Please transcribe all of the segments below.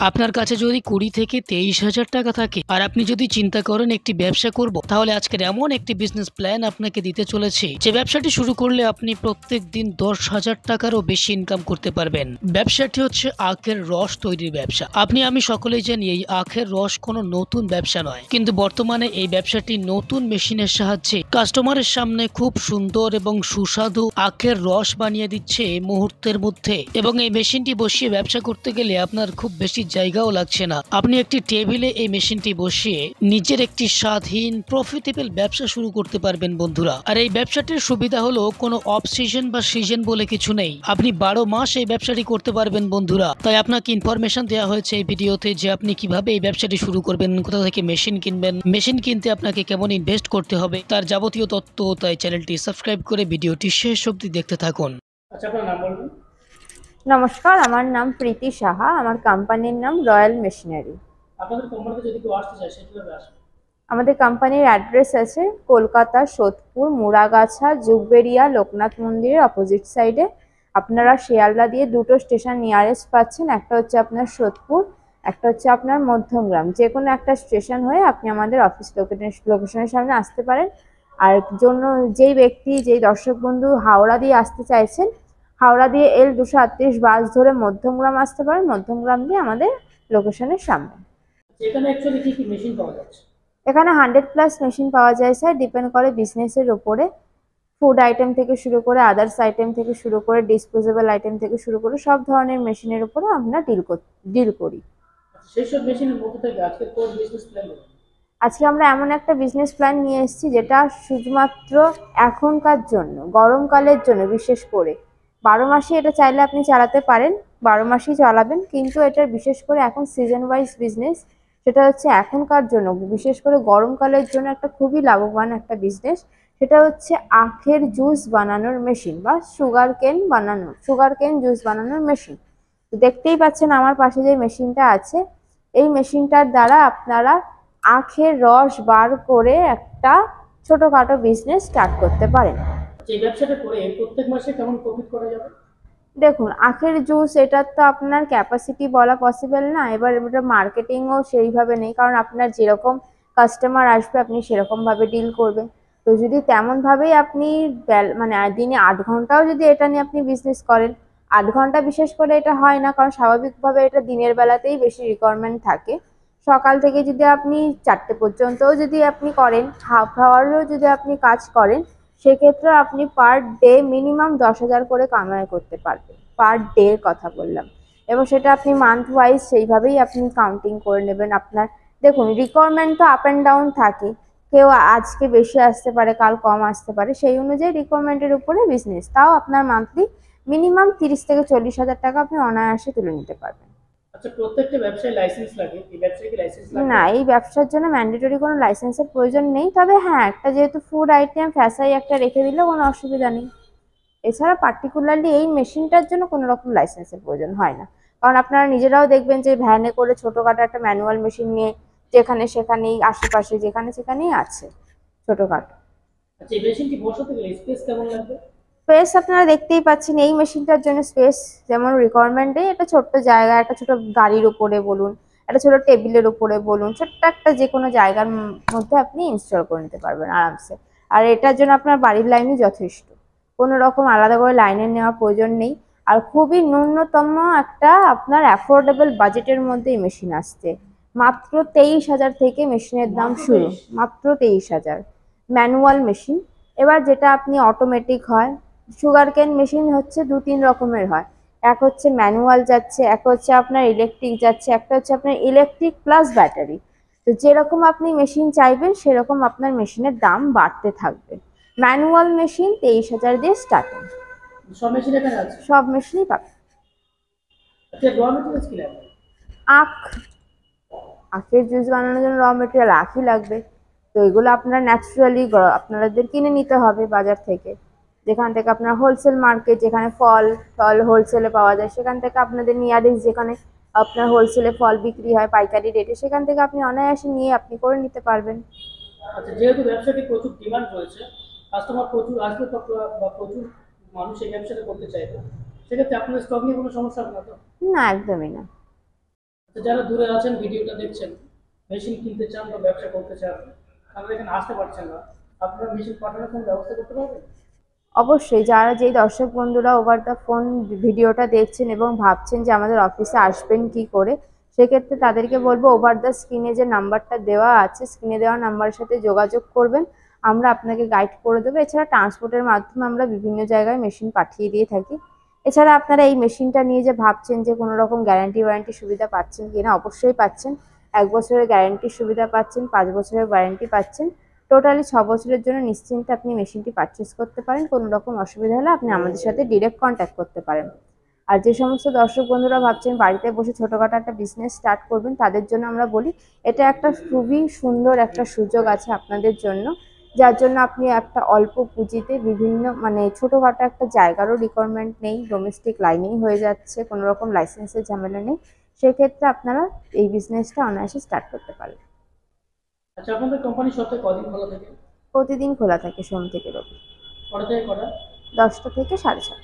আপনার কাছে যদি 20 থেকে 23,000 টাকা থাকে আর আপনি যদি চিন্তা করেন একটি ব্যবসা করব, তাহলে আজকের এমন একটি বিজনেস প্ল্যান আপনাকে দিতে চলেছে যে ব্যবসাটি শুরু করলে আপনি প্রত্যেক দিন 10,000 টাকারও বেশি ইনকাম করতে পারবেন। ব্যবসাটি হচ্ছে আখের রস তৈরির ব্যবসা। আমি সকলেই জানি এই আখের রস কোনো নতুন ব্যবসা নয়, কিন্তু বর্তমানে এই ব্যবসাটি নতুন মেশিনের সাহায্যে কাস্টমারের সামনে খুব সুন্দর এবং সুস্বাদু আখের রস বানিয়ে দিচ্ছে এই মুহূর্তের মধ্যে। এবং এই মেশিনটি বসিয়ে ব্যবসা করতে গেলে আপনার খুব বেশি জায়গাও লাগছে না। আপনি একটি টেবিলে এই মেশিনটি বসিয়ে নিজের একটি স্বাধীন প্রফিটেবল ব্যবসা শুরু করতে পারবেন বন্ধুরা। আর এই ব্যবসাটির সুবিধা হলো কোনো অফ সিজন বা সিজন বলে কিছু নেই। আপনি 12 মাস এই ব্যবসাটি করতে পারবেন বন্ধুরা। তাই আপনাকে ইনফরমেশন দেওয়া হয়েছে এই ভিডিওতে যে আপনি কিভাবে এই ব্যবসাটি শুরু করবেন, কোথা থেকে মেশিন কিনবেন, মেশিন কিনতে আপনাকে কেমন ইনভেস্ট করতে হবে, তার যাবতীয় তথ্য। তাই চ্যানেলটি সাবস্ক্রাইব করে ভিডিওটি শেষ অবধি দেখতে থাকুন। আচ্ছা, আপনার নাম বলবেন? নমস্কার, আমার নাম প্রীতি সাহা। আমার কোম্পানির নাম রয়্যাল মেশিনারি। আপনাদের কোম্পানিতে যদি কেউ আসতে চায় সে কিভাবে আসবে? আমাদের কোম্পানির অ্যাড্রেস আছে কলকাতা, সোদপুর, মুড়াগাছা, জুগবেরিয়া, লোকনাথ মন্দিরের অপোজিট সাইডে। আপনারা শিয়ালদা দিয়ে দুটো স্টেশন নিয়ারেস্ট পাচ্ছেন। একটা হচ্ছে আপনার সোদপুর, একটা হচ্ছে আপনার মধ্যমগ্রাম। যে কোনো একটা স্টেশন হয়ে আপনি আমাদের অফিস লোকেশনের সামনে আসতে পারেন। আর যেই দর্শক বন্ধু হাওড়া দিয়ে আসতে চাইছেন, হাওড়া দিয়ে L238 বাস ধরে মধ্যমগ্রাম আসতে পারেন। মধ্যমগ্রাম দিয়ে আমাদের লোকেশনের সামনে। এখানে অ্যাকচুয়ালি কি কি মেশিন পাওয়া যাচ্ছে? এখানে 100+ মেশিন পাওয়া যায় স্যার। ডিপেন্ড করে বিজনেসের উপরে। ফুড আইটেম থেকে শুরু করে আদার্স আইটেম থেকে শুরু করে ডিসপোজেবল আইটেম থেকে শুরু করে সব ধরনের মেশিনের উপরে আমরা ডিল করি। সেই সব মেশিনের মধ্যে থেকে আজকে কোন বিজনেস প্ল্যান? আজকে আমরা এমন একটা বিজনেস প্ল্যান নিয়ে এসেছি যেটা শুধুমাত্র এখনকার জন্য, গরমকালের জন্য বিশেষ করে। 12 মাসই এটা চাইলে আপনি চালাতে পারেন, 12 মাসই চালাবেন, কিন্তু এটা বিশেষ করে এখন সিজন ওয়াইজ বিজনেস। সেটা হচ্ছে এখনকার জন্য, বিশেষ করে গরমকালের জন্য একটা খুবই লাভবান একটা বিজনেস। সেটা হচ্ছে আখের জুস বানানোর মেশিন বা সুগার কেন জুস বানানোর মেশিন। তো দেখতেই পাচ্ছেন আমার পাশে যে মেশিনটা আছে, এই মেশিনটার দ্বারা আপনারা আখের রস বার করে একটা ছোটখাটো বিজনেস স্টার্ট করতে পারেন। এই ব্যবসাটা করে প্রত্যেক মাসে কেমন প্রফিট করা যাবে? দেখুন, আখের জুস এটার তো আপনার ক্যাপাসিটি বলা পসিবল না। এবার এটা মার্কেটিংও সেইভাবে নেই, কারণ আপনার যেরকম কাস্টমার আসবে আপনি সেরকমভাবে ডিল করবেন। তো যদি তেমনভাবেই আপনি মানে দিনে 8 ঘন্টাও যদি এটা নিয়ে আপনি বিজনেস করেন, 8 ঘন্টা বিশেষ করে এটা হয় না, কারণ স্বাভাবিকভাবে এটা দিনের বেলাতেই বেশি রিকোয়ারমেন্ট থাকে। সকাল থেকে যদি আপনি 4টে পর্যন্তও যদি আপনি করেন, হাফ আওয়ারও যদি আপনি কাজ করেন, সেক্ষেত্রে আপনি পার ডে মিনিমাম 10,000 করে কামাই করতে পারবেন। পার ডে কথা বললাম। এবং সেটা আপনি মান্থ ওয়াইজ সেইভাবেই আপনি কাউন্টিং করে নেবেন। আপনার দেখুন, রিকোয়ারমেন্ট তো আপ অ্যান্ড ডাউন থাকে। কেউ আজকে বেশি আসতে পারে, কাল কম আসতে পারে। সেই অনুযায়ী রিকোয়ারমেন্টের উপরে বিজনেস। তাও আপনার মান্থলি মিনিমাম 30 থেকে 40,000 টাকা আপনি অনায়াসে তুলে নিতে পারবেন। আচ্ছা, প্রত্যেকটা ব্যবসায় লাইসেন্স লাগে, এই ব্যবসায় কি লাইসেন্স লাগে? না, এই ব্যবসার জন্য ম্যান্ডেটরি কোনো লাইসেন্সের প্রয়োজন নেই। তবে হ্যাঁ, একটা যেহেতু ফুড আইটেম, ফ্যাসাই একটা রেখে দিলেও কোনো অসুবিধা নেই। এছাড়া পার্টিকুলারলি এই মেশিনটার জন্য কোনো রকম লাইসেন্সের প্রয়োজন হয় না। কারণ আপনারা নিজেরাও দেখবেন যে ভ্যানে করে ছোটোখাটো একটা ম্যানুয়াল মেশিন নিয়ে যেখানে সেখানেই আশেপাশে যেখানে সেখানেই আছে ছোটোখাটো। আচ্ছা, এই মেশিনটি বসাতে গেলে স্পেস কেমন লাগবে? স্পেস আপনারা দেখতেই পাচ্ছেন, এই মেশিনটার জন্য স্পেস যেমন রিকোয়ারমেন্টে, একটা ছোট্ট জায়গা, একটা ছোট গাড়ির উপরে বলুন, একটা ছোট টেবিলের উপরে বলুন, ছোট্ট একটা যে কোনো জায়গার মধ্যে আপনি ইনস্টল করে নিতে পারবেন আরামসে। আর এটার জন্য আপনার বাড়ির লাইনই যথেষ্ট, কোনো রকম আলাদা করে লাইনের নেওয়ার প্রয়োজন নেই। আর খুবই ন্যূনতম একটা আপনার অ্যাফোর্ডেবল বাজেটের মধ্যে এই মেশিন আসছে। মাত্র 23,000 থেকে মেশিনের দাম শুরু। মাত্র 23,000 ম্যানুয়াল মেশিন। এবার যেটা আপনি অটোমেটিক হয়, সুগার কেন মেশিন হচ্ছে 2-3 রকমের হয়। এক হচ্ছে ম্যানুয়াল যাচ্ছে, এক হচ্ছে আপনার ইলেকট্রিক যাচ্ছে, একটা হচ্ছে আপনার ইলেকট্রিক প্লাস ব্যাটারি। তো যেরকম আপনি মেশিন চাইবেন সেরকম আপনার মেশিনের দাম বাড়তে থাকবে। ম্যানুয়াল মেশিন 23,000 দিয়ে স্টার্টিং। সব মেশিন এখানে আছে? সব মেশিনই পাবেন। আচ্ছা, র মেটেরিয়ালস কি লাগবে? আখ, আখের জুস বানানোর জন্য র মেটেরিয়াল আখই লাগবে। তো এগুলো আপনার ন্যাচারালি আপনাদের কিনে নিতে হবে বাজার থেকে। যেখান থেকে আপনার হোলসেল মার্কেট, যেখানে ফল ফল হোলসেলে পাওয়া যায়, সেখান থেকে আপনাদের নিয়ারেস্ট যেখানে আপনার হোলসেলে ফল বিক্রি হয় পাইকারি রেটে, সেখান থেকে আপনি অনায়াসে নিয়ে আপনি করে নিতে পারবেন। আচ্ছা, যেহেতু ব্যবসাটি প্রচুর ডিমান্ড রয়েছে, কাস্টমার প্রচুর আসবে বা প্রচুর মানুষ এই ব্যবসাটা করতে চাইবে, সেক্ষেত্রে আপনাদের স্টক নিয়ে কোনো সমস্যা হবে না তো? না, একদমই না। তো যারা দূরে আছেন ভিডিওটা দেখছেন, মেশিন কিনতে চান বা ব্যবসা করতে চান, তারা এখানে আসতে পারছেন না, আপনারা মেশিন পাঠানোর কোনো ব্যবস্থা করতে পারবেন? অবশ্যই যারা যেই দর্শক বন্ধুরা ওভার দ্য ফোন ভিডিওটা দেখছেন এবং ভাবছেন যে আমাদের অফিসে আসবেন কি করে, সেক্ষেত্রে তাদেরকে বলবো ওভার দ্য স্ক্রিনে যে নাম্বারটা দেওয়া আছে, স্ক্রিনে দেওয়া নাম্বারের সাথে যোগাযোগ করবেন। আমরা আপনাকে গাইড করে দেবো। এছাড়া ট্রান্সপোর্টের মাধ্যমে আমরা বিভিন্ন জায়গায় মেশিন পাঠিয়ে দিয়ে থাকি। এছাড়া আপনারা এই মেশিনটা নিয়ে যে ভাবছেন যে কোনো রকম গ্যারান্টি ওয়ারেন্টি সুবিধা পাচ্ছেন কিনা, অবশ্যই পাচ্ছেন। 1 বছরের গ্যারান্টির সুবিধা পাচ্ছেন, 5 বছরের ওয়ারেন্টি পাচ্ছেন। টোটালি 6 বছরের জন্য নিশ্চিন্তে আপনি মেশিনটি পারচেস করতে পারেন। কোনো রকম অসুবিধা হলে আপনি আমাদের সাথে ডিরেক্ট কন্ট্যাক্ট করতে পারেন। আর যে সমস্ত দর্শক বন্ধুরা ভাবছেন বাড়িতে বসে ছোটোখাটো একটা বিজনেস স্টার্ট করবেন, তাদের জন্য আমরা বলি এটা একটা খুবই সুন্দর একটা সুযোগ আছে আপনাদের জন্য, যার জন্য আপনি একটা অল্প পুঁজিতে বিভিন্ন মানে ছোটোখাটো একটা জায়গারও রিকোয়ারমেন্ট নেই, ডোমেস্টিক লাইনেই হয়ে যাচ্ছে, কোনো রকম লাইসেন্সের ঝামেলা নেই। সেক্ষেত্রে আপনারা এই বিজনেসটা অনায়াসে স্টার্ট করতে পারেন। আচ্ছা, আপনাদের কোম্পানি সপ্তাহে কদিন খোলা থাকে? প্রতিদিন খোলা থাকে সোম থেকে রবি, কটা থেকে কটা? 10টা থেকে 7:30।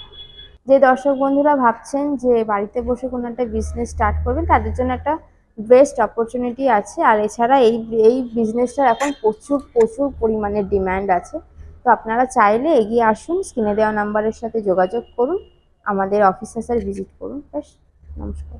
যে দর্শক বন্ধুরা ভাবছেন যে বাড়িতে বসে কোনো একটা বিজনেস স্টার্ট করবেন, তাদের জন্য একটা বেস্ট অপরচুনিটি আছে। আর এছাড়া এই বিজনেসটার এখন প্রচুর প্রচুর পরিমাণে ডিম্যান্ড আছে। তো আপনারা চাইলে এগিয়ে আসুন, স্ক্রিনে দেওয়া নাম্বারের সাথে যোগাযোগ করুন, আমাদের অফিসে ভিজিট করুন। বেশ, নমস্কার।